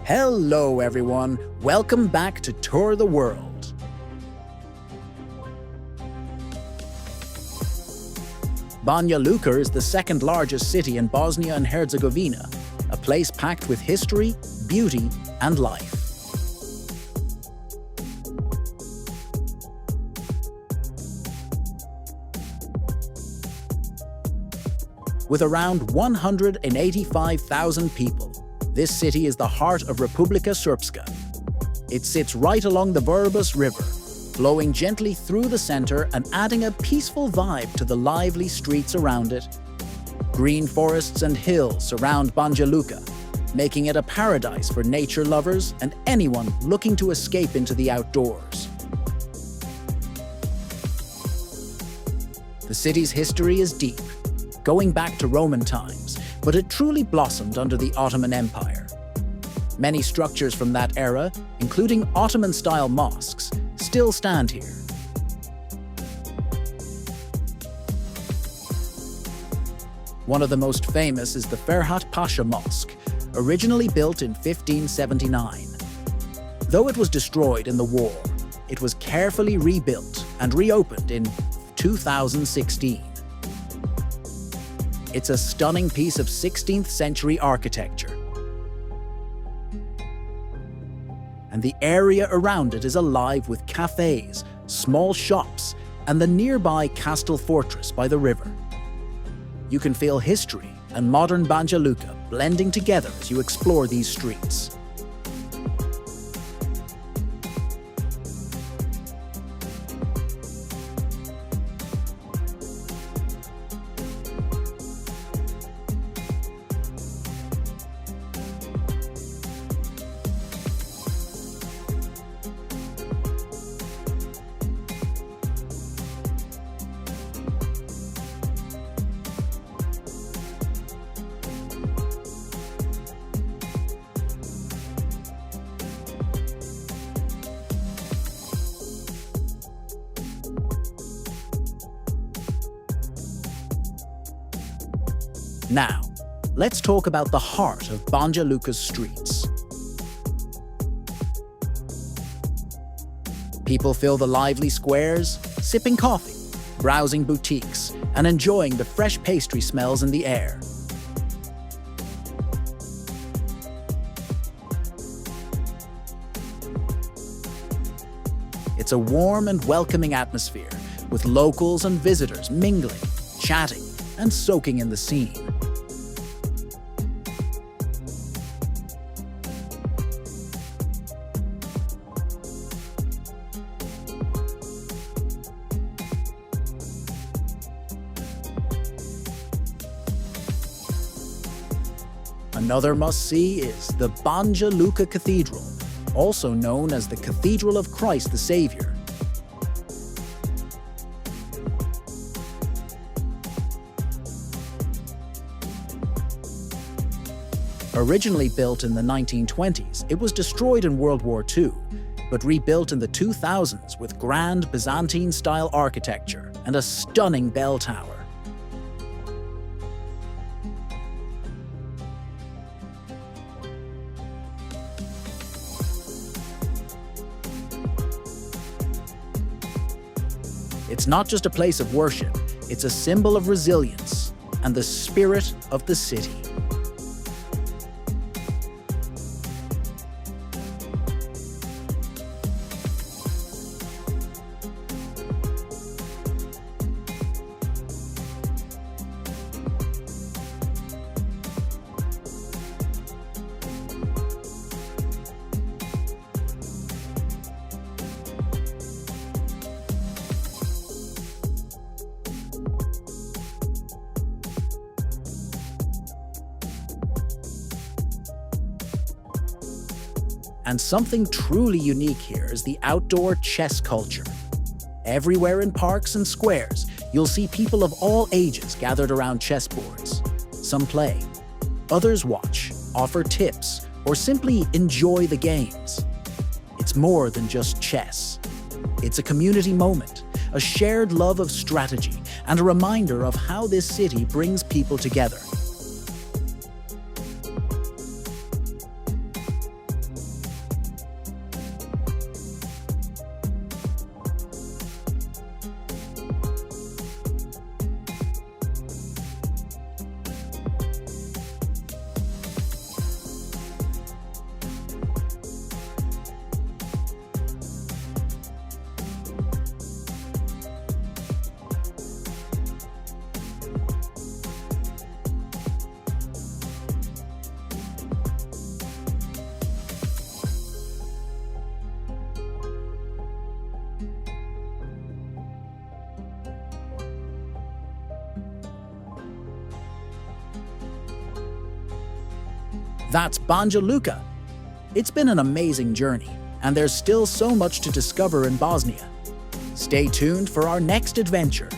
Hello everyone, welcome back to Tour the World. Banja Luka is the second largest city in Bosnia and Herzegovina, a place packed with history, beauty, and life. With around 185,000 people, this city is the heart of Republika Srpska. It sits right along the Vrbas River, flowing gently through the center and adding a peaceful vibe to the lively streets around it. Green forests and hills surround Banja Luka, making it a paradise for nature lovers and anyone looking to escape into the outdoors. The city's history is deep, going back to Roman times, but it truly blossomed under the Ottoman Empire. Many structures from that era, including Ottoman-style mosques, still stand here. One of the most famous is the Ferhat Pasha Mosque, originally built in 1579. Though it was destroyed in the war, it was carefully rebuilt and reopened in 2016. It's a stunning piece of 16th century architecture. And the area around it is alive with cafés, small shops, and the nearby Castle Fortress by the river. You can feel history and modern Banja Luka blending together as you explore these streets. Now, let's talk about the heart of Banja Luka's streets. People fill the lively squares, sipping coffee, browsing boutiques, and enjoying the fresh pastry smells in the air. It's a warm and welcoming atmosphere, with locals and visitors mingling, chatting, and soaking in the scene. Another must-see is the Banja Luka Cathedral, also known as the Cathedral of Christ the Savior. Originally built in the 1920s, it was destroyed in World War II, but rebuilt in the 2000s with grand Byzantine-style architecture and a stunning bell tower. It's not just a place of worship, it's a symbol of resilience and the spirit of the city. And something truly unique here is the outdoor chess culture. Everywhere in parks and squares, you'll see people of all ages gathered around chessboards. Some play, others watch, offer tips, or simply enjoy the games. It's more than just chess. It's a community moment, a shared love of strategy, and a reminder of how this city brings people together. That's Banja Luka. It's been an amazing journey, and there's still so much to discover in Bosnia. Stay tuned for our next adventure.